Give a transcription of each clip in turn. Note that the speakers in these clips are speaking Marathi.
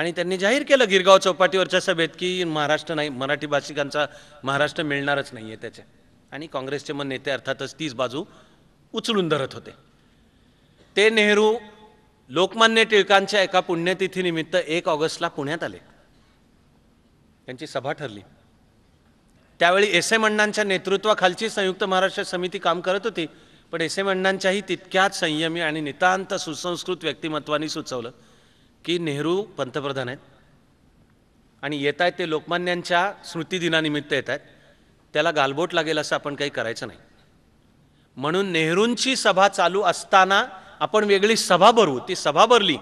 आणि त्यांनी जाहीर केलं गिरगाव चौपाटीवरच्या सभेत की महाराष्ट्र नाही, मराठी भाषिकांचा महाराष्ट्र मिळणारच नाही आहे त्याच्या. आणि काँग्रेसचे मग नेते अर्थातच तीच बाजू उचलून धरत होते. ते नेहरू लोकमान्य टिळकांच्या एका पुण्यतिथीनिमित्त 1 ऑगस्टला पुण्यात आले. त्यांची सभा ठरली. त्यावेळी एस एम अण्णांच्या नेतृत्वाखालची संयुक्त महाराष्ट्र समिती काम करत होती. पण एस एम अण्णांच्याही तितक्याच संयमी आणि नितांत सुसंस्कृत व्यक्तिमत्वाने सुचवलं की नेहरू पंतप्रधान आहेत आणि येत आहेत ते लोकमान्यांच्या स्मृतिदिनानिमित्त येत आहेत, त्याला गालबोट लागेल असं आपण काही करायचं नाही. म्हणून नेहरूंची सभा चालू असताना आपण वेगळी सभा भरवू. ती सभा भरली,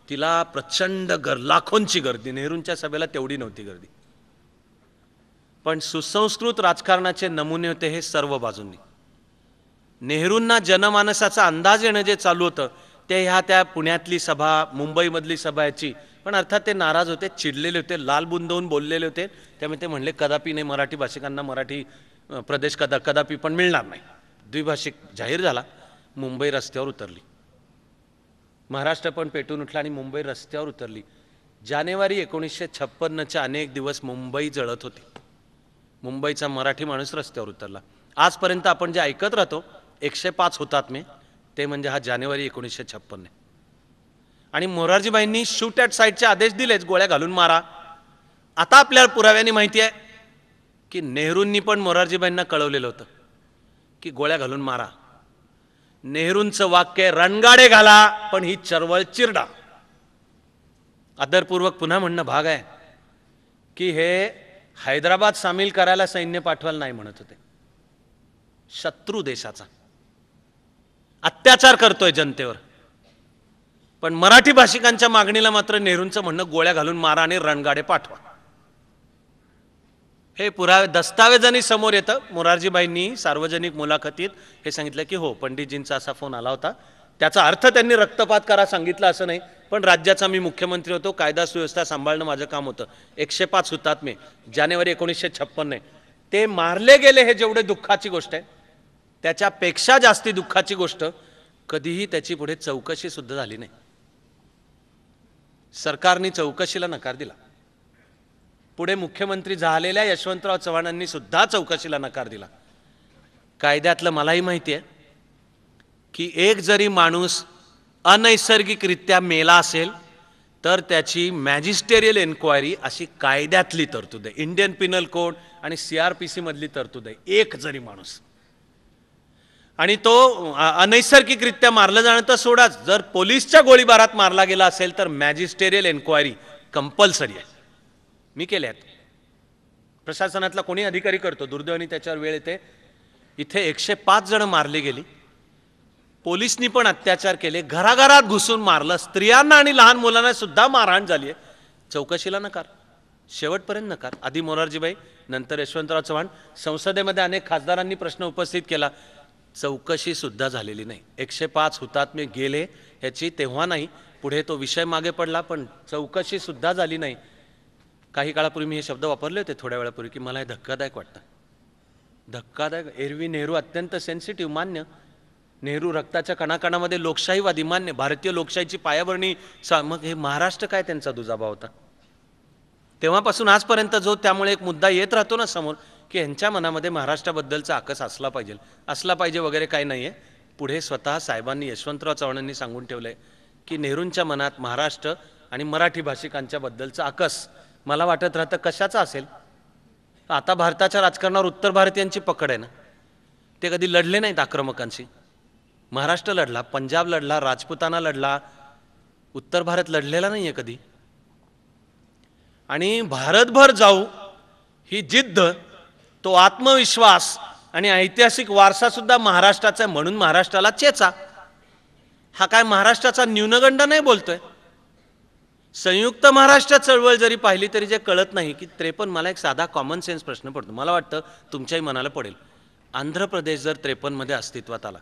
तिला प्रचंड लाखोंची गर्दी. नेहरूंच्या सभेला तेवढी नव्हती गर्दी. पण सुसंस्कृत राजकारणाचे नमुने होते हे सर्व बाजूंनी. नेहरूंना जनमानसाचा अंदाज येणं जे चालू होतं ते त्या पुण्यातली सभा, मुंबईमधली सभा याची. पण अर्थात ते नाराज होते, चिडलेले होते, लाल बुंदवून बोललेले होते. त्यामुळे ते म्हणले कदापि नाही, मराठी भाषिकांना मराठी प्रदेश कदापि पण मिळणार नाही. द्विभाषिक जाहीर झाला. मुंबई रस्त्यावर उतरली. महाराष्ट्र पण पेटून उठला आणि मुंबई रस्त्यावर उतरली. जानेवारी 1956च्या अनेक दिवस मुंबई जळत होती. मुंबईचा मराठी माणूस रस्त्यावर उतरला. आजपर्यंत आपण जे ऐकत राहतो 105 हुतात्मे, ते म्हणजे हा जानेवारी 1956. आणि मोरारजीभाईंनी शूट ॲट साईटचे आदेश दिलेच, गोळ्या घालून मारा. आता आपल्याला पुराव्याने माहिती आहे की नेहरूंनी पण मोरारजीभाईंना कळवलेलं होतं की गोळ्या घालून मारा. नेहरूंचं वाक्य रणगाडे घाला पण ही चळवळ चिरडा. आदरपूर्वक पुन्हा म्हणणं भाग आहे की हे हैदराबाद सामील करायला सैन्य पाठवायला नाही म्हणत होते. शत्रू देशाचा अत्याचार करतोय जनतेवर. पण मराठी भाषिकांच्या मागणीला मात्र नेहरूंचं म्हणणं गोळ्या घालून मारा आणि रणगाडे पाठवा. हे पुरावे दस्तावेजांनी समोर येतं. मोरारजीभाईंनी सार्वजनिक मुलाखतीत हे सांगितलं की हो, पंडितजींचा असा फोन आला होता. त्याचा अर्थ त्यांनी रक्तपात करा सांगितलं असं नाही, पण राज्याचा मी मुख्यमंत्री होतो, कायदा सुव्यवस्था सांभाळणं माझं काम होतं. 105 हुतात्मे जानेवारी 1956. ते मारले गेले हे जेवढे दुःखाची गोष्ट आहे, त्याच्यापेक्षा जास्ती दुःखाची गोष्ट कधीही त्याची पुढे चौकशी सुद्धा झाली नाही. सरकारने चौकशीला नकार दिला. पुढे मुख्यमंत्री झालेल्या यशवंतराव चव्हाणांनी सुद्धा चौकशीला नकार दिला. कायद्यातलं मलाही माहिती आहे की एक जरी माणूस अनैसर्गिकरित्या मेला असेल तर त्याची मॅजिस्टेरियल एन्क्वायरी अशी कायद्यातली तरतूद आहे. इंडियन पिनल कोड आणि CRPC मधली तरतूद आहे. एक जरी माणूस आणि तो अनैसर्गिकरित्या मारलं जाणं तर सोडाच, जर पोलिसच्या गोळीबारात मारला गेला असेल तर मॅजिस्टेरियल एन्क्वायरी कंपल्सरी आहे. मी केले आहेत. प्रशासनातला कोणी अधिकारी करतो, दुर्दैवाने त्याच्यावर वेळ येते. इथे 105 जण मारली गेली. पोलिसनी पण अत्याचार केले, घराघरात घुसून मारलं, स्त्रियांना आणि लहान मुलांना सुद्धा मारहाण झाली आहे. चौकशीला नकार, शेवटपर्यंत नकार. आधी मोरारजीभाई, नंतर यशवंतराव चव्हाण. संसदेमध्ये अनेक खासदारांनी प्रश्न उपस्थित केला, चौकशी सुद्धा झालेली नाही. 105 हुतात्मे गेले ह्याची तेव्हा नाही, पुढे तो विषय मागे पडला, पण चौकशी सुद्धा झाली नाही. काही काळापूर्वी मी हे शब्द वापरले होते थोड्या वेळापूर्वी की मला हे धक्कादायक वाटतं. धक्कादायक. एरवी नेहरू अत्यंत सेन्सिटिव्ह, मान्य. नेहरू रक्ताच्या कणाकणामध्ये लोकशाहीवादी, मान्य. भारतीय लोकशाहीची पायाभरणी. मग हे महाराष्ट्र काय त्यांचा दुजाभा होता. तेव्हापासून आजपर्यंत जो त्यामुळे एक मुद्दा येत राहतो ना समोर की यांच्या मनामध्ये महाराष्ट्राबद्दलचा आकस असला पाहिजे वगैरे काही नाही आहे. पुढे स्वतः साहेबांनी, यशवंतराव चव्हाणांनी सांगून ठेवलंय की नेहरूंच्या मनात महाराष्ट्र आणि मराठी भाषिकांच्या बद्दलचा आकस मला वाटत राहतं कशाचा असेल. आता भारताच्या राजकारणावर उत्तर भारतीयांची पकड आहे ना. ते कधी लढले नाहीत आक्रमकांशी. महाराष्ट्र लढला, पंजाब लढला, राजपुताना लढला, उत्तर भारत लढलेला नाही आहे कधी. आणि भारतभर जाऊ ही जिद्द, तो आत्मविश्वास आणि ऐतिहासिक वारसा सुद्धा महाराष्ट्राचा आहे. म्हणून महाराष्ट्राला चेचा. हा काय महाराष्ट्राचा न्यूनगंड नाही बोलतोय. संयुक्त महाराष्ट्र चळवळ जरी पाहिली तरी जे कळत नाही की 53. मला एक साधा कॉमन सेन्स प्रश्न पडतो, मला वाटतं तुमच्याही मनाला पडेल. आंध्र प्रदेश जर 53 मध्ये अस्तित्वात आला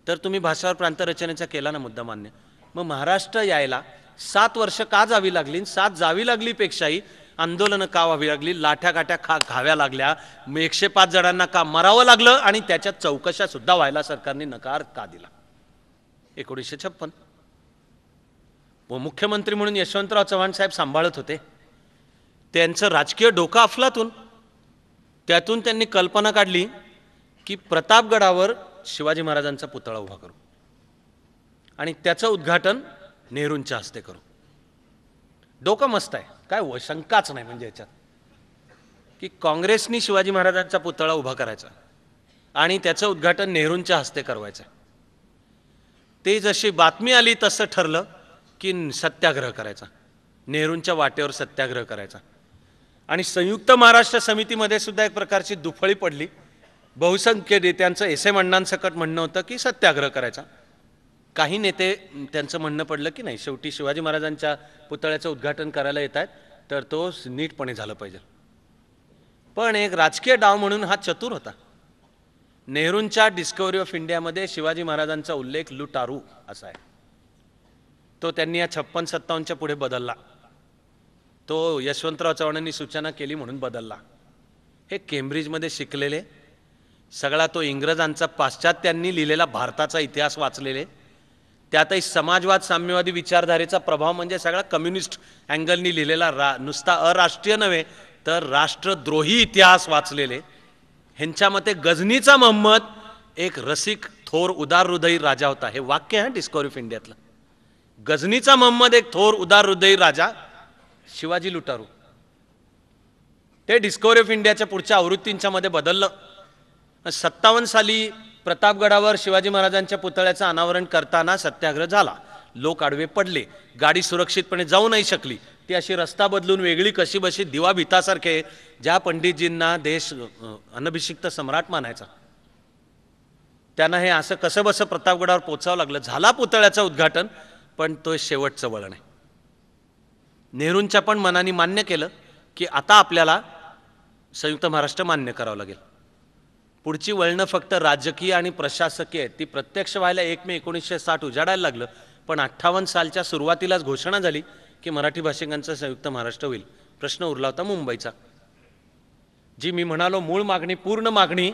तर तुम्ही भाषावर प्रांतरचनेचा केला ना मुद्दा, मान्य. मग महाराष्ट्र यायला 7 वर्ष का जावी लागली? 7 जावी लागली पेक्षाही आंदोलनं का व्हावी लागली, लाठ्या काठ्या घाव्या लागल्या, 105 जणांना का मरावं लागलं आणि त्याच्यात चौकशा सुद्धा व्हायला सरकारने नकार का दिला? 1956. मुख्यमंत्री म्हणून यशवंतराव चव्हाण साहेब सांभाळत होते. त्यांचं राजकीय डोकं अफलातून. त्यातून त्यांनी कल्पना काढली की प्रतापगडावर शिवाजी महाराजांचा पुतळा उभा करू आणि त्याचं उद्घाटन नेहरूंच्या हस्ते करू. डोकं मस्त आहे, काय शंकाच नाही म्हणजे याच्यात, की काँग्रेसनी शिवाजी महाराजांचा पुतळा उभा करायचा आणि त्याचं उद्घाटन नेहरूंच्या हस्ते करवायचं. ते जशी बातमी आली तसं ठरलं की सत्याग्रह करायचा, नेहरूंच्या वाटेवर सत्याग्रह करायचा. आणि संयुक्त महाराष्ट्र समितीमध्ये सुद्धा एक प्रकारची दुफळी पडली. बहुसंख्य नेत्यांचं एस एम अण्णांसकट म्हणणं होतं की सत्याग्रह करायचा. काही नेते त्यांचं म्हणणं पडलं की नाही, शेवटी शिवाजी महाराजांच्या पुतळ्याचं उद्घाटन करायला येत आहेत तर तो नीटपणे झालं पाहिजे. पण एक राजकीय डाव म्हणून हा चतुर होता. नेहरूंच्या डिस्कव्हरी ऑफ इंडियामध्ये शिवाजी महाराजांचा उल्लेख लुटारू असा आहे. तो त्यांनी या 56-57च्या पुढे बदलला. तो यशवंतराव चव्हाणांनी सूचना केली म्हणून बदलला. हे केम्ब्रिजमध्ये शिकलेले, सगळा तो इंग्रजांचा पाश्चात्यांनी लिहिलेला भारताचा इतिहास वाचलेले, त्यातही समाजवाद साम्यवादी विचारधारेचा प्रभाव म्हणजे सगळा कम्युनिस्ट अँगलनी लिहिलेला नुसता अराष्ट्रीय नव्हे तर राष्ट्रद्रोही इतिहास वाचलेले. ह्यांच्या मते गझनीचा महम्मद एक रसिक थोर उदार हृदयी राजा होता. हे वाक्य आहे डिस्कव्हरी ऑफ इंडियातलं. गझनीचा महम्मद एक थोर उदार हृदयी राजा, शिवाजी लुटारू. ते डिस्कव्हरी ऑफ इंडियाच्या पुढच्या आवृत्तींच्या मध्ये बदललं. 57 साली प्रतापगडावर शिवाजी महाराजांच्या पुतळ्याचं अनावरण करताना सत्याग्रह झाला. लोक आडवे पडले, गाडी सुरक्षितपणे जाऊ नाही शकली. ती अशी रस्ता बदलून वेगळी कशी बशी दिवा भीतासारखे ज्या पंडितजींना देश अनभिषिक्त सम्राट मानायचा, त्यांना हे असं कसं बसं प्रतापगडावर पोचावं लागलं. झाला पुतळ्याचं उद्घाटन, पण तो शेवटचं वळण आहे. नेहरूंच्या पण मनाने मान्य केलं की आता आपल्याला संयुक्त महाराष्ट्र मान्य करावं लागेल. पुढची वळणं फक्त राजकीय आणि प्रशासकीय आहेत. ती प्रत्यक्ष व्हायला 1 मे 1960 उजाडायला लागलं. पण 58 सालच्या सुरुवातीलाच घोषणा झाली की मराठी भाषिकांचं संयुक्त महाराष्ट्र होईल. प्रश्न उरला होता मुंबईचा. जी मी म्हणालो मूळ मागणी, पूर्ण मागणी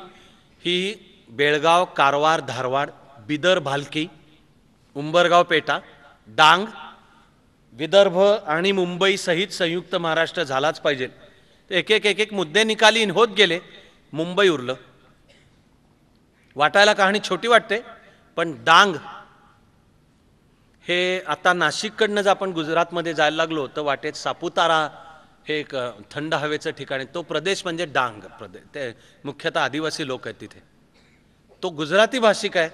ही बेळगाव, कारवार, धारवाड, बिदर, भालकी, उंबरगाव पेटा, डांग, विदर्भ आणि मुंबई सहित संयुक्त महाराष्ट्र झालाच पाहिजे. एक एक मुद्दे निकाली होत गेले. मुंबई उरलं. वाटायला कहाणी छोटी वाटते, पण डांग हे आता नाशिककडनं जर आपण गुजरातमध्ये जायला लागलो तर वाटेत सापुतारा हे एक थंड हवेचं ठिकाण आहे. तो प्रदेश म्हणजे डांग प्रदेश. ते मुख्यतः आदिवासी लोक आहेत तिथे. तो गुजराती भाषिक आहे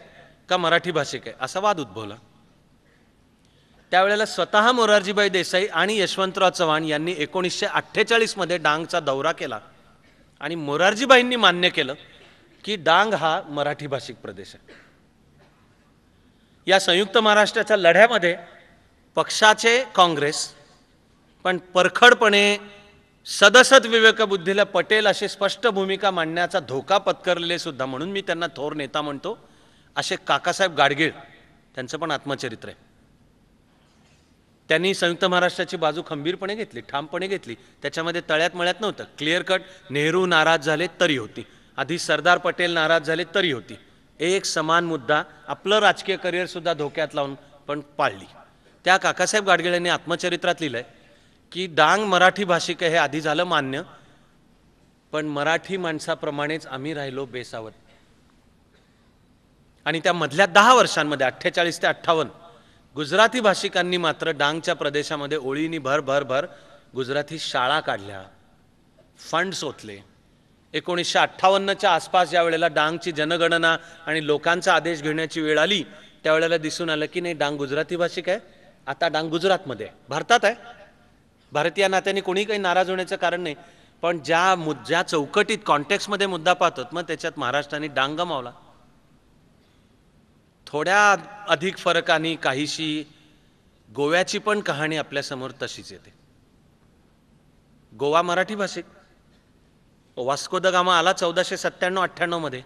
का मराठी भाषिक आहे असा वाद उद्भवला. त्यावेळेला स्वतः मोरारजीभाई देसाई आणि यशवंतराव चव्हाण यांनी 1948 मध्ये डांगचा दौरा केला आणि मोरारजीभाईंनी मान्य केलं की डांग हा मराठी भाषिक प्रदेश आहे. या संयुक्त महाराष्ट्राच्या लढ्यामध्ये पक्षाचे काँग्रेस पण परखडपणे सदसद विवेकबुद्धीला पटेल अशी स्पष्ट भूमिका मांडण्याचा धोका पत्करलेले सुद्धा, म्हणून मी त्यांना थोर नेता म्हणतो, असे काकासाहेब गाडगीळ, त्यांचं पण आत्मचरित्र आहे. त्यांनी संयुक्त महाराष्ट्राची बाजू खंबीरपणे घेतली, ठामपणे घेतली. त्याच्यामध्ये तळ्यात मळ्यात नव्हतं. क्लिअर कट नेहरू नाराज झाले तरी होती, आधी सरदार पटेल नाराज झाले तरी होती. एक समान मुद्दा, आपलं राजकीय करिअर सुद्धा धोक्यात लावून पण पाळली. त्या काकासाहेब गाडगीळ यांनी आत्मचरित्रात लिहिलंय की डांग मराठी भाषिक हे आधी झालं मान्य, पण मराठी माणसाप्रमाणेच आम्ही राहिलो बेसावत. आणि त्या मधल्या 10 वर्षांमध्ये 48 ते 58 गुजराती भाषिकांनी मात्र डांगच्या प्रदेशामध्ये ओळीनी भर भर भर गुजराती शाळा काढल्या, फंड्स ओतले. 1958च्या आसपास ज्या वेळेला डांगची जनगणना आणि लोकांचा आदेश घेण्याची वेळ आली त्यावेळेला दिसून आलं की नाही, डांग गुजराती भाषिक आहे. आता डांग गुजरातमध्ये आहे, भारतात आहे. भारतीय नात्याने कोणी काही नाराज होण्याचं कारण नाही, पण ज्या चौकटीत कॉन्टेक्स्टमध्ये मुद्दा पाहतो मग त्याच्यात महाराष्ट्राने डांग गमावला. थोड्या अधिक फरकाने काहीशी गोव्याची पण कहाणी आपल्यासमोर तशीच येते. गोवा मराठी भाषिक. वास्को द गामा आला 1497-98 मध्ये.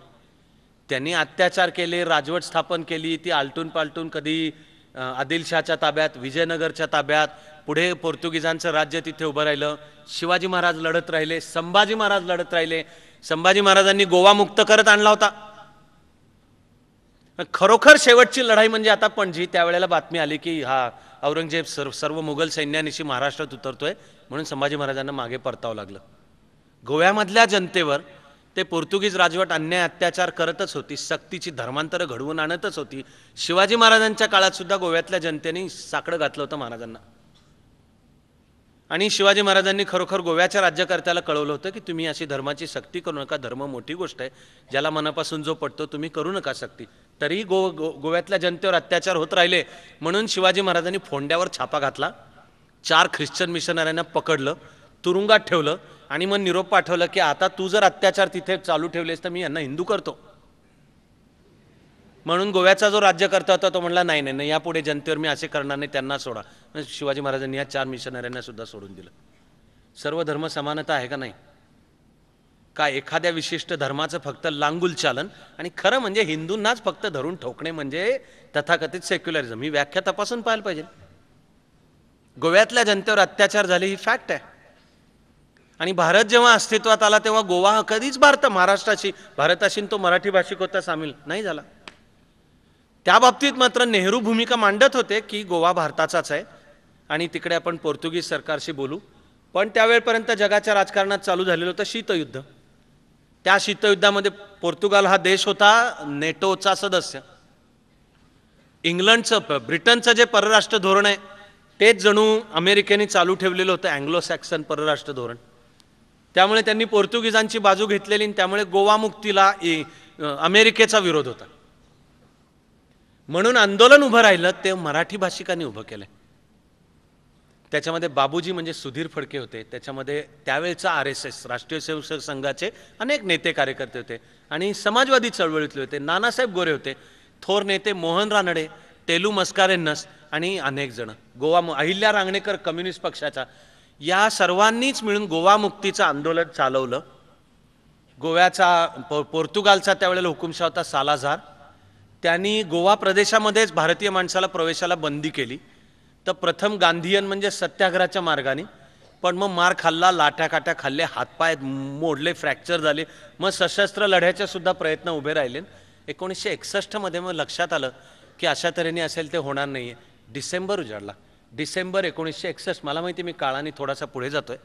त्यांनी अत्याचार केले, राजवट स्थापन केली, ती आलटून पालटून कधी आदिलशाहच्या ताब्यात, विजयनगरच्या ताब्यात, पुढे पोर्तुगीजांचं राज्य तिथे उभं राहिलं. शिवाजी महाराज लढत राहिले, संभाजी महाराज लढत राहिले. संभाजी महाराजांनी गोवा मुक्त करत आणला होता खरोखर शेवटची लढाई म्हणजे आता पणजी, त्यावेळेला बातमी आली की हा औरंगजेब सर्व मुघल सैन्यानिशी महाराष्ट्रात उतरतोय, म्हणून संभाजी महाराजांना मागे परतावं लागलं. गोव्यामधल्या जनतेवर ते पोर्तुगीज राजवट अन्याय अत्याचार करतच होती, सक्तीची धर्मांतरं घडवून आणतच होती. शिवाजी महाराजांच्या काळात सुद्धा गोव्यातल्या जनतेने साकडं घातलं होतं महाराजांना. आणि शिवाजी महाराजांनी खरोखर गोव्याच्या राज्यकर्त्याला कळवलं होतं की तुम्ही अशी धर्माची सक्ती करू नका, धर्म मोठी गोष्ट आहे, ज्याला मनापासून जो पडतो तुम्ही करू नका सक्ती. तरीही गोव्यातल्या जनतेवर अत्याचार होत राहिले, म्हणून शिवाजी महाराजांनी फोंड्यावर छापा घातला, 4 ख्रिश्चन मिशनऱ्यांना पकडलं, तुरुंगात ठेवलं आणि मग निरोप पाठवलं की आता तू जर अत्याचार तिथे चालू ठेवलेस तर मी यांना हिंदू करतो. म्हणून गोव्याचा जो राज्यकर्ता होता तो म्हणला नाही नाही नाही, यापुढे जनतेवर मी असे करणार नाही, त्यांना सोडा. शिवाजी महाराजांनी या 4 मिशनऱ्यांना सुद्धा सोडून दिलं. सर्व धर्म समानता आहे का नाही? का एखाद्या विशिष्ट धर्माचं फक्त लांगुल चालन आणि खरं म्हणजे हिंदूंनाच फक्त धरून ठोकणे म्हणजे तथाकथित सेक्युलरिझम? ही व्याख्या तपासून पाहायला पाहिजे. गोव्यातल्या जनतेवर अत्याचार झाले ही फॅक्ट आहे. आणि भारत जेव्हा अस्तित्वात आला तेव्हा गोवा कधीच भारताशी तो मराठी भाषिक होता सामील नाही झाला. त्या बाबतीत मात्र नेहरू भूमिका मांडत होते की गोवा भारताचाच आहे आणि तिकडे आपण पोर्तुगीज सरकारशी बोलू. पण त्यावेळपर्यंत जगाच्या राजकारणात चालू झालेलं होतं शीतयुद्ध. त्या शीतयुद्धामध्ये पोर्तुगाल हा देश होता नेटोचा सदस्य. ब्रिटनचं जे परराष्ट्र धोरण आहे तेच जणू अमेरिकेने चालू ठेवलेलं होतं, अँग्लो सॅक्सन परराष्ट्र धोरण. त्यामुळे त्यांनी पोर्तुगीजांची बाजू घेतलेली आणि त्यामुळे गोवा मुक्तीला अमेरिकेचा विरोध होता. म्हणून आंदोलन उभं राहिलं ते मराठी भाषिकांनी उभं केलं. त्याच्यामध्ये बाबूजी म्हणजे सुधीर फडके होते, त्याच्यामध्ये त्यावेळचा RSS राष्ट्रीय स्वयंसेवक संघाचे अनेक नेते कार्यकर्ते होते आणि समाजवादी चळवळीतले होते. नानासाहेब गोरे होते, थोर नेते मोहन रानडे, टेलू मस्कारेन्नस आणि अनेक जण. अहिल्या रांगणेकर कम्युनिस्ट पक्षाचा, या सर्वांनीच मिळून गोवा मुक्तीचं आंदोलन चालवलं. पोर्तुगालचा त्यावेळेला हुकुमशाह होता सालाझार. त्यांनी गोवा प्रदेशामध्येच भारतीय माणसाला प्रवेशाला बंदी केली. तर प्रथम गांधीयन म्हणजे सत्याग्रहाच्या मार्गाने, पण मग मार खाल्ला, लाट्याकाट्या खाल्ले, हातपाय मोडले, फ्रॅक्चर झाले, मग सशस्त्र लढ्याचे सुद्धा प्रयत्न उभे राहिले. 1961 मध्ये मग लक्षात आलं की अशा तऱ्हेने असेल ते होणार नाही आहे. डिसेंबर उजाडला. डिसेंबर 1961, मला माहिती मी काळाने थोडासा पुढे जातोय.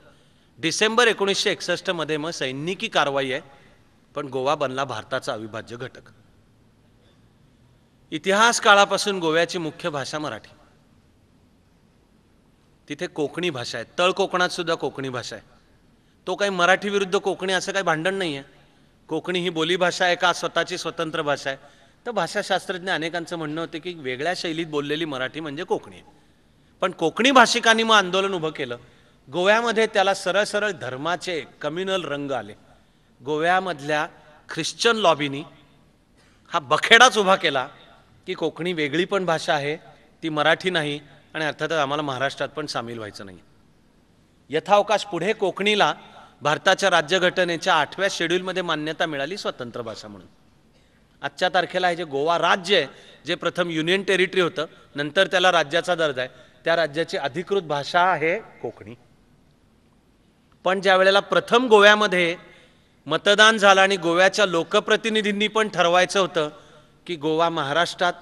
डिसेंबर 1961 मध्ये मग सैनिकी कारवाई आहे, पण गोवा बनला भारताचा अविभाज्य घटक. इतिहास काळापासून गोव्याची मुख्य भाषा मराठी. तिथे कोकणी भाषा आहे, तळ कोकणात सुद्धा कोकणी भाषा आहे. तो काही मराठी विरुद्ध कोकणी असं काही भांडण नाही आहे. कोकणी ही बोलीभाषा आहे का स्वतःची स्वतंत्र भाषा आहे? तर भाषाशास्त्रज्ञ अनेकांचं म्हणणं होतं की वेगळ्या शैलीत बोललेली मराठी म्हणजे कोकणी आहे. पण कोकणी भाषिकांनी मग आंदोलन उभं केलं. गोव्यामध्ये त्याला सरळ सरळ धर्माचे कम्युनल रंग आले. गोव्यामधल्या ख्रिश्चन लॉबीनी हा बखेडाच उभा केला की कोकणी वेगळी पण भाषा आहे, ती मराठी नाही आणि अर्थातच आम्हाला महाराष्ट्रात पण सामील व्हायचं नाही. यथावकाश पुढे कोकणीला भारताच्या राज्यघटनेच्या 8व्या शेड्यूलमध्ये मान्यता मिळाली स्वतंत्र भाषा म्हणून. आजच्या तारखेला हे जे गोवा राज्य आहे, जे प्रथम युनियन टेरिटरी होतं, नंतर त्याला राज्याचा दर्जा आहे, त्या राज्याची अधिकृत भाषा आहे कोकणी. पण ज्या वेळेला प्रथम गोव्यामध्ये मतदान झालं आणि गोव्याच्या लोकप्रतिनिधींनी पण ठरवायचं होतं की गोवा महाराष्ट्रात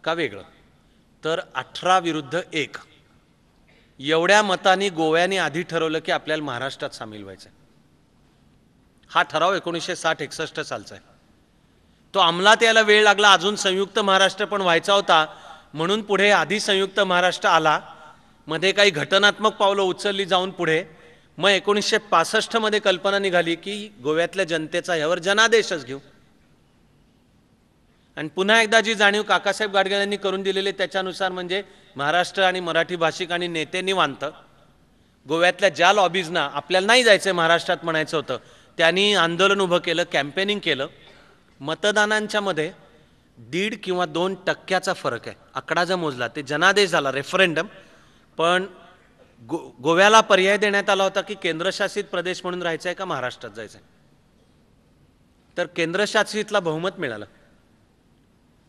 का वेगळं, तर 18-1 एवढ्या मतांनी गोव्याने आधी ठरवलं की आपल्याला महाराष्ट्रात सामील व्हायचं. हा ठराव 1960-61 सालचा आहे. तो अंमलात यायला वेळ लागला. अजून संयुक्त महाराष्ट्र पण व्हायचा होता, म्हणून पुढे आधी संयुक्त महाराष्ट्र आला, मध्ये काही घटनात्मक पावलं उचलली जाऊन पुढे मग 1965 मध्ये कल्पना निघाली की गोव्यातल्या जनतेचा यावर जनादेशच घेऊ. आणि पुन्हा एकदा जी जाणीव काकासाहेब गाडगे यांनी करून दिलेली त्याच्यानुसार म्हणजे महाराष्ट्र आणि मराठी भाषिक आणि नेते निवांत गोव्यातल्या ज्या लॉबीजना आपल्याला नाही जायचं महाराष्ट्रात म्हणायचं होतं, त्यांनी आंदोलन उभं केलं, कॅम्पेनिंग केलं. मतदानांच्या मध्ये 1.5 किंवा 2% फरक आहे. आकडा जर मोजला ते जनादेश झाला, रेफरेंडम. पण गोव्याला पर्याय देण्यात आला होता की केंद्रशासित प्रदेश म्हणून राहायचं आहे का महाराष्ट्रात जायचं आहे. तर केंद्रशासितला बहुमत मिळालं.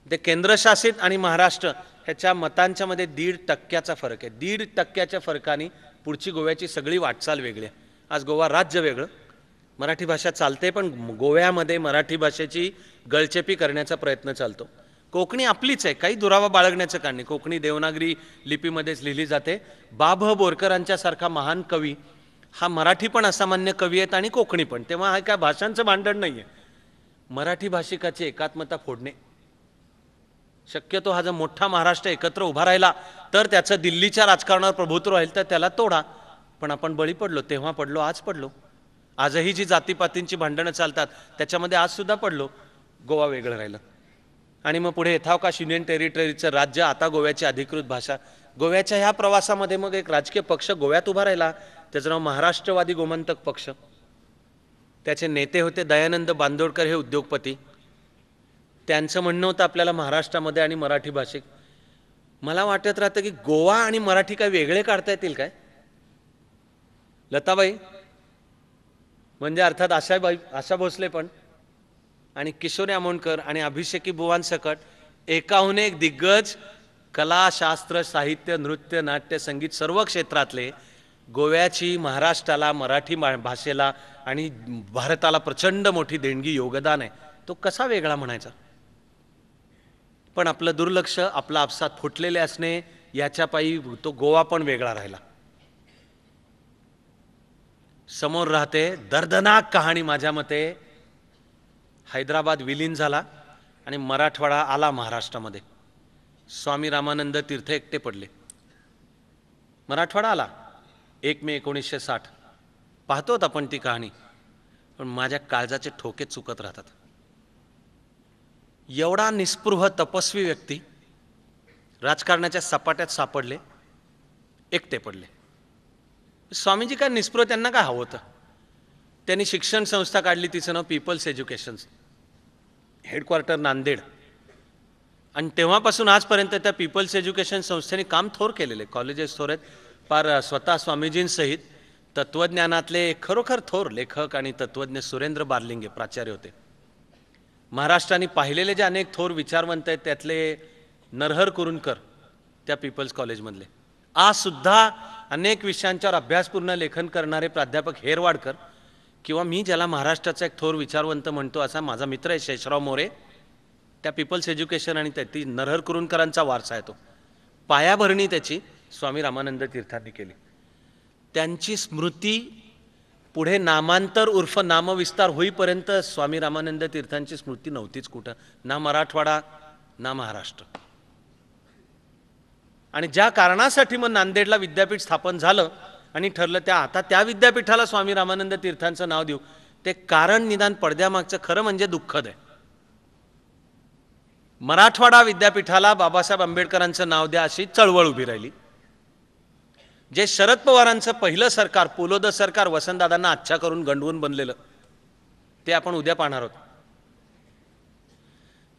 ते केंद्रशासित आणि महाराष्ट्र ह्याच्या मतांच्या मध्ये 1.5% फरक आहे. 1.5% फरकाने पुढची गोव्याची सगळी वाटचाल वेगळी आहे. आज गोवा राज्य वेगळं, मराठी भाषा चालते, पण गोव्यामध्ये मराठी भाषेची गळचेपी करण्याचा प्रयत्न चालतो. कोकणी आपलीच आहे, काही दुरावा बाळगण्याचं कारण नाही. कोकणी देवनागरी लिपीमध्येच लिहिली जाते. बा.भ. बोरकरांच्या सारखा महान कवी हा मराठी पण असामान्य कवी आहेत आणि कोकणी पण. तेव्हा हा काय भाषांचं भांडण नाही आहे. मराठी भाषिकाची एकात्मता फोडणे शक्यतो, हा जर मोठा महाराष्ट्र एकत्र उभा राहिला तर त्याचं दिल्लीच्या राजकारणावर प्रभुत्व राहील, तर त्याला तोडा. पण आपण बळी पडलो, तेव्हा पडलो, आज पडलो. आजही जी जातीपातींची भांडणं चालतात त्याच्यामध्ये आज सुद्धा पडलो. गोवा वेगळं राहिलं आणि मग पुढे यथावकाश युनियन टेरिटरीचं राज्य, आता गोव्याची अधिकृत भाषा. गोव्याच्या ह्या प्रवासामध्ये मग एक राजकीय पक्ष गोव्यात उभा राहिला, त्याचं नाव महाराष्ट्रवादी गोमंतक पक्ष. त्याचे नेते होते दयानंद बांदोडकर, हे उद्योगपती. त्यांचं म्हणणं होतं आपल्याला महाराष्ट्रामध्ये आणि मराठी भाषिक. मला वाटत राहतं की गोवा आणि मराठी काय वेगळे काढता येतील काय? लताबाई म्हणजे अर्थात आशा भोसले पण, आणि किशोरी आमोणकर आणि अभिषेकी बुवांसकट एकाहून एक दिग्गज कला, शास्त्र, साहित्य, नृत्य, नाट्य, संगीत सर्व क्षेत्रातले गोव्याची महाराष्ट्राला, मराठी भाषेला आणि भारताला प्रचंड मोठी देणगी, योगदान आहे. तो कसा वेगळा म्हणायचा? पण आपलं दुर्लक्ष, आपला आपसात फुटलेले असणे याच्या पायी तो गोवा पण वेगळा राहिला. समोर राहते दर्दनाक कहाणी. माझ्या मते हैदराबाद विलीन झाला आणि मराठवाडा आला महाराष्ट्रामध्ये. स्वामी रामानंद तीर्थ एकटे पडले. मराठवाडा आला 1 मे 1960. पाहतोत आपण ती कहाणी, पण माझ्या काळजाचे ठोके चुकत राहतात. एवढा निस्पृह तपस्वी व्यक्ती राजकारणाच्या सपाट्यात सापडले, एकटे पडले. स्वामीजी काय निस्पृह, त्यांना काय हवं होतं? त्यांनी शिक्षण संस्था काढली, तिचं नाव पीपल्स एज्युकेशन, हेडक्वार्टर नांदेड. आणि तेव्हापासून आजपर्यंत त्या पीपल्स एज्युकेशन संस्थेने काम थोर केलेले, कॉलेजेस थोर आहेत. पार स्वतः स्वामीजींसहित तत्त्वज्ञानातले खरोखर थोर लेखक आणि तत्त्वज्ञ सुरेंद्र बारलिंगे प्राचार्य होते. महाराष्ट्राने पाहिलेले जे अनेक थोर विचारवंत आहेत त्यातले नरहर कुरुंदकर त्या पीपल्स कॉलेजमधले. आज सुद्धा अनेक विषयांच्यावर अभ्यासपूर्ण लेखन करणारे प्राध्यापक हेरवाडकर, किंवा मी ज्याला महाराष्ट्राचा एक थोर विचारवंत म्हणतो असा माझा मित्र आहे शेषराव मोरे, त्या पीपल्स एज्युकेशन आणि ती नरहर कुरुंदकरांचा वारसा आहे. तो पायाभरणी त्याची स्वामी रामानंद तीर्थांनी केली. त्यांची स्मृती पुढे नामांतर उर्फ नामविस्तार होईपर्यंत स्वामी रामानंद तीर्थांची स्मृती नव्हतीच कुठं, ना मराठवाडा ना महाराष्ट्र. आणि ज्या कारणासाठी मग नांदेडला विद्यापीठ स्थापन झालं आणि ठरलं आता त्या विद्यापीठाला स्वामी रामानंद तीर्थांचं नाव देऊ, ते कारण निदान पडद्यामागचं खरं म्हणजे दुःखद आहे. मराठवाडा विद्यापीठाला बाबासाहेब आंबेडकरांचं नाव द्या अशी चळवळ उभी राहिली. जे शरद पवारांचं पहिलं सरकार, पुलोद सरकार, वसंतदादांना अच्छा करून गंडवून बनलेलं, ते आपण उद्या पाहणार आहोत.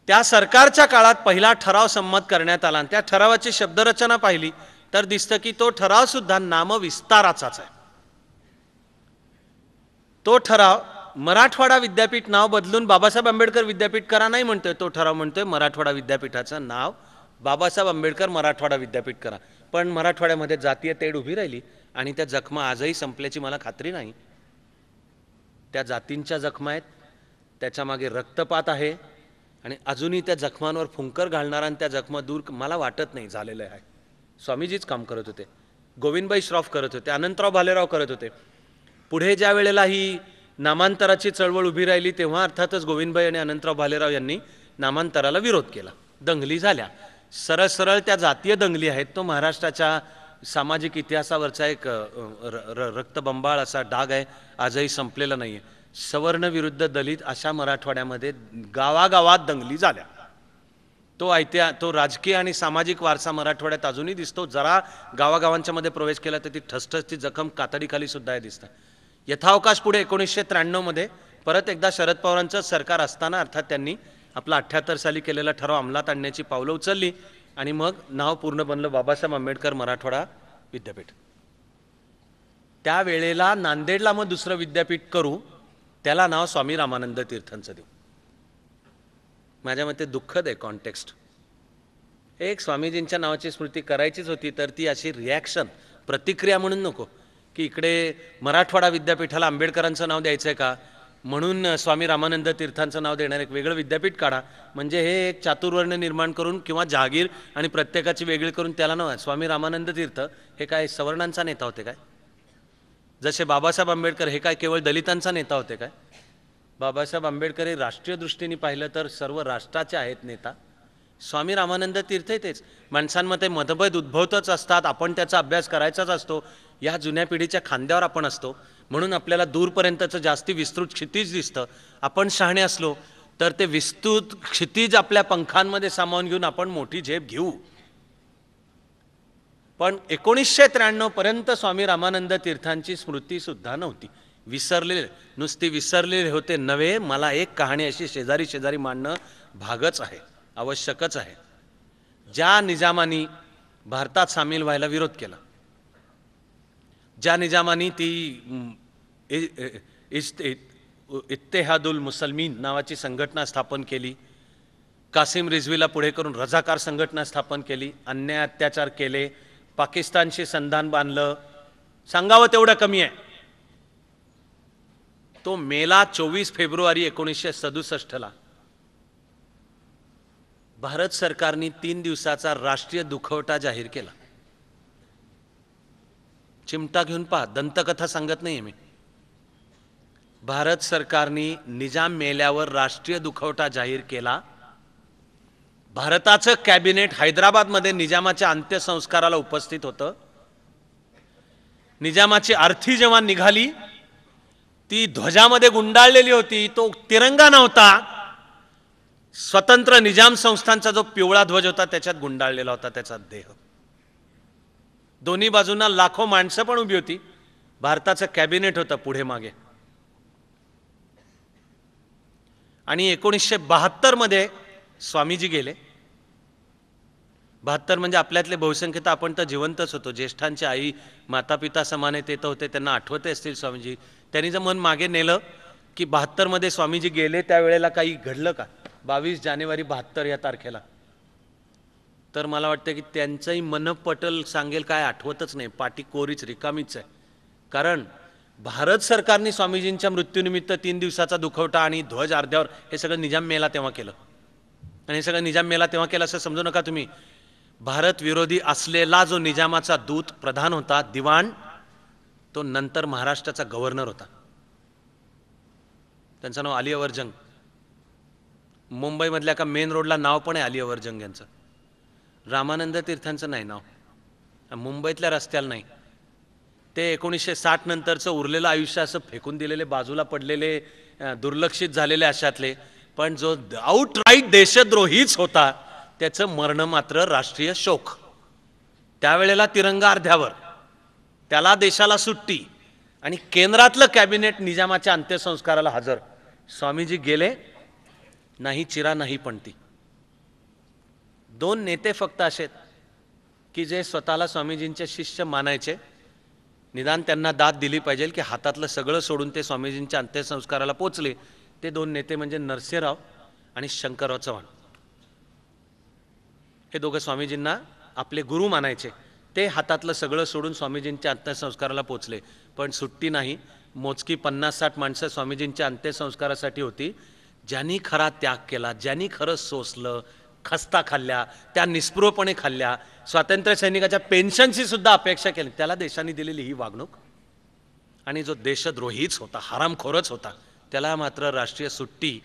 त्या सरकारच्या काळात पहिला ठराव संमत करण्यात आला आणि त्या ठरावाची शब्दरचना पाहिली तर दिसतं की तो ठराव सुद्धा नामविस्ताराचाच आहे. तो ठराव मराठवाडा विद्यापीठ नाव बदलून बाबासाहेब आंबेडकर विद्यापीठ करा नाही म्हणतोय. तो ठराव म्हणतोय मराठवाडा विद्यापीठाचं नाव बाबासाहेब आंबेडकर मराठवाडा विद्यापीठ करा. पण मराठवाड्यामध्ये जातीय तेढ उभी राहिली आणि त्या जखमा आजही संपल्याची मला खात्री नाही. त्या जातींच्या जखमा आहेत, त्याच्या मागे रक्तपात आहे आणि अजूनही त्या जखमांवर फुंकर घालणारा आणि त्या जखमा दूर मला वाटत नाही झालेलं आहे. स्वामीजीच काम करत होते, गोविंदभाई श्रॉफ करत होते, अनंतराव भालेराव करत होते. पुढे ज्या वेळेला ही नामांतराची चळवळ उभी राहिली तेव्हा अर्थातच गोविंदभाई आणि अनंतराव भालेराव यांनी नामांतराला विरोध केला. दंगली झाल्या, सरळ सरळ त्या जातीय दंगली आहेत. तो महाराष्ट्राच्या सामाजिक इतिहासावरचा एक रक्तबंबाळ असा डाग आहे, आजही संपलेला नाही आहे. सवर्ण विरुद्ध दलित अशा मराठवाड्यामध्ये गावागावात दंगली झाल्या. तो राजकीय आणि सामाजिक वारसा मराठवाड्यात अजूनही दिसतो. जरा गावागावांच्या मध्ये प्रवेश केला तर ती ठसठसती जखम कातडीखाली सुद्धा दिसतं. यथावकाश पुढे 1993 मध्ये परत एकदा शरद पवारांचं सरकार असताना अर्थात त्यांनी आपला 78 साली केलेला ठराव अंमलात आणण्याची पावलं उचलली आणि मग नाव पूर्ण बनलं बाबासाहेब आंबेडकर मराठवाडा विद्यापीठ. त्यावेळेला नांदेडला मग दुसरं विद्यापीठ करू, त्याला नाव स्वामी रामानंद तीर्थांचं देऊ. माझ्या मते दुःखद आहे कॉन्टेक्स्ट. एक स्वामीजींच्या नावाची स्मृती करायचीच होती तर ती अशी रिॲक्शन, प्रतिक्रिया म्हणून नको की इकडे मराठवाडा विद्यापीठाला आंबेडकरांचं नाव द्यायचं आहे का, म्हणून स्वामी रामानंद तीर्थांचं नाव देणारं एक वेगळं विद्यापीठ काढा, म्हणजे हे एक चातुर्वर्ण निर्माण करून किंवा जहागीर आणि प्रत्येकाची वेगळी करून त्याला नाव आहे स्वामी रामानंद तीर्थ. हे काय सवर्णांचा नेता होते काय? जसे बाबासाहेब आंबेडकर हे काय केवळ दलितांचा नेता होते काय? बाबासाहेब आंबेडकर हे राष्ट्रीय दृष्टीने पाहिलं तर सर्व राष्ट्राचे आहेत नेता. स्वामी रामानंद तीर्थ तेच. माणसांमध्ये मतभेद उद्भवतच असतात, आपण त्याचा अभ्यास करायचाच असतो. या जुन्या पिढीच्या खांद्यावर आपण असतो, म्हणून आपल्याला दूरपर्यंतचं जास्ती विस्तृत क्षितिज दिसतं. आपण शहाणे असलो तर ते विस्तृत क्षितिज आपल्या पंखांमध्ये सामावून घेऊन आपण मोठी झेप घेऊ. पण 1993 पर्यंत स्वामी रामानंद तीर्थांची स्मृती सुद्धा नव्हती. विसरलेले, नुसती विसरलेले होते नव्हे. मला एक कहाणी अशी शेजारी शेजारी मांडणं भागच आहे, आवश्यकच आहे. ज्या निजामानी भारतात सामील व्हायला विरोध केला, ज्या निजामानी ती इत्तेहादुल मुसलमीन नावाची संघटना स्थापन केली, कासिम रिझवीला पुढे करून रझाकार संघटना स्थापन केली, अन्याय अत्याचार केले, पाकिस्तानशी संधान बांधलं, सांगावं तेवढं कमी आहे. तो मेला 24 फेब्रुवारी 1967 भारत सरकारने 3 दिवसाचा राष्ट्रीय दुखवटा जाहीर केला. चिमटा घेऊन पहा, दंतकथा सांगत नाहीये मी. भारत सरकारने निजाम मेल्यावर राष्ट्रीय दुखवटा जाहीर केला. भारताचं कॅबिनेट हैदराबादमध्ये निजामाच्या अंत्यसंस्काराला उपस्थित होतं. निजामाची आरती जेव्हा निघाली ती ध्वजामध्ये गुंडाळलेली होती, तो तिरंगा नव्हता. स्वतंत्र निजाम संस्थांचा जो पिवळा ध्वज होता त्याच्यात गुंडाळलेला होता त्याचा देह. दोन्ही बाजूंना लाखो माणसं पण उभी होती. भारताचं कॅबिनेट होतं पुढे मागे. आणि 1972 मध्ये स्वामीजी गेले. 72 म्हणजे आपल्यातले बहुसंख्य आपण तर जिवंतच होतो. ज्येष्ठांची आई माता पिता समान ते तर होते, त्यांना आठवते असतील स्वामीजी. त्यांनी जर मन मागे नेलं की 72 मध्ये स्वामीजी गेले त्यावेळेला काही घडलं का 22 जानेवारी 72 या तारखेला, तर मला वाटतं की त्यांचंही मनपटल सांगेल काय आठवतच नाही. पाठी कोरीच रिकामीच आहे. कारण भारत सरकारने स्वामीजींच्या मृत्यूनिमित्त 3 दिवसाचा दुखवटा आणि ध्वज अर्ध्यावर हे सगळं निजाम मेला तेव्हा केलं. आणि हे सगळं निजाम मेला तेव्हा केलं असं समजू नका तुम्ही. भारत विरोधी असलेला जो निजामाचा दूत प्रधान होता दिवाण, तो नंतर महाराष्ट्राचा गव्हर्नर होता. त्यांचं नाव अली अवर जंग. मुंबईमधल्या का मेन रोडला नाव पण आहे अली अवर जंग यांचं. रामानंद तीर्थांचं नाही नाव, मुंबईतल्या रस्त्याला नाही. ते 1960 नंतरचं उरलेलं आयुष्य असं फेकून दिलेले, बाजूला पडलेले, दुर्लक्षित झालेले अशातले. पण जो आउटराईट देशद्रोहीच होता त्याचं मरण मात्र राष्ट्रीय शोक. त्यावेळेला तिरंगा अर्ध्यावर, त्याला देशाला सुट्टी, आणि केंद्रातलं कॅबिनेट निजामाच्या अंत्यसंस्काराला हजर. स्वामीजी गेले, नाही चिरा नाही पणती. 2 नेते फक्त असे की जे स्वतःला स्वामीजींचे शिष्य मानायचे. निदान त्यांना दाद दिली पाहिजे की हातातलं सगळं सोडून ते स्वामीजींच्या अंत्यसंस्काराला पोचले. ते 2 नेते म्हणजे नरसिंहराव आणि शंकरराव चव्हाण. हे दोघं स्वामीजींना आपले गुरु मानायचे. ते हातातलं सगळं सोडून स्वामीजींच्या अंत्यसंस्काराला पोचले. पण सुट्टी नाही. मोजकी 50-60 माणसं स्वामीजींच्या अंत्यसंस्कारासाठी होती. ज्यांनी खरा त्याग केला, ज्यांनी खरं सोसलं, खस्ता खाल्ल्या, त्या निस्पृहपणे खाल्ल्या, स्वातंत्र्य सैनिकाच्या पेन्शनची सुद्धा अपेक्षा केली, त्याला देशाने दिलेली ही वागणूक. आणि जो देशद्रोहीच होता, हरामखोरच होता, त्याला मात्र राष्ट्रीय सुट्टी.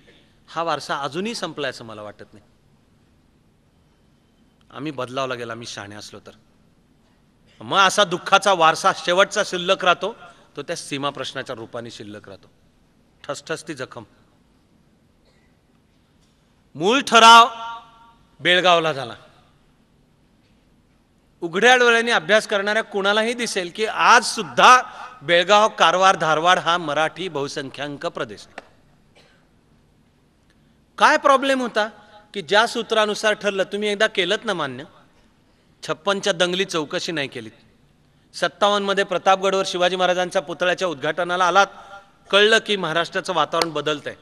हा वारसा अजूनही संपलाय असं मला वाटत नाही. आम्ही बदलावला गेला, आम्ही शहाणे असलो तर. मग असा दुःखाचा वारसा शेवटचा शिल्लक राहतो, तो त्या सीमा प्रश्नाच्या रूपाने शिल्लक राहतो. ठसठसती जखम. मूळ ठराव बेळगावला झाला. उघड्या डोळ्यांनी अभ्यास करणाऱ्या कुणालाही दिसेल की आज सुद्धा बेळगाव, कारवार, धारवाड हा मराठी बहुसंख्याक प्रदेश आहे. काय प्रॉब्लेम होता की ज्या सूत्रानुसार ठरलं, तुम्ही एकदा केलंत ना मान्य. 56च्या दंगली चौकशी नाही केली. 57 मध्ये प्रतापगडवर शिवाजी महाराजांच्या पुतळ्याच्या उद्घाटनाला आलात, कळलं की महाराष्ट्राचं वातावरण बदलतंय.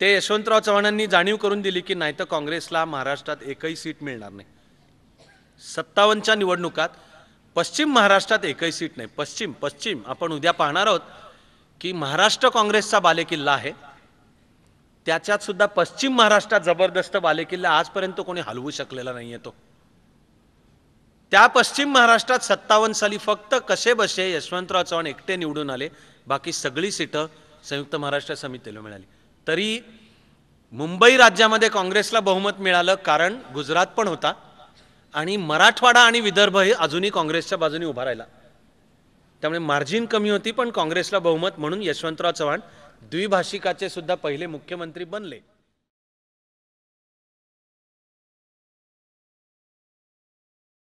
ते यशवंतराव चव्हाणांनी जाणीव करून दिली की नाही तर काँग्रेसला महाराष्ट्रात एकही सीट मिळणार नाही. 57च्या निवडणुकात पश्चिम महाराष्ट्रात एकही सीट नाही. पश्चिम आपण उद्या पाहणार आहोत की महाराष्ट्र काँग्रेसचा बालेकिल्ला आहे, त्याच्यात सुद्धा पश्चिम महाराष्ट्रात जबरदस्त बालेकिल्ला आजपर्यंत कोणी हलवू शकलेला नाहीये तो. त्या पश्चिम महाराष्ट्रात 57 साली फक्त कसे बसे यशवंतराव चव्हाण एकटे निवडून आले, बाकी सगळी सीटं संयुक्त महाराष्ट्र समितीला मिळाली. तरी मुंबई राज्यामध्ये काँग्रेसला बहुमत मिळालं, कारण गुजरात पण होता आणि मराठवाडा आणि विदर्भ हे अजूनही काँग्रेसच्या बाजूने उभा राहिला. त्यामुळे मार्जिन कमी होती, पण काँग्रेसला बहुमत, म्हणून यशवंतराव चव्हाण द्विभाषिकाचे सुद्धा पहिले मुख्यमंत्री बनले.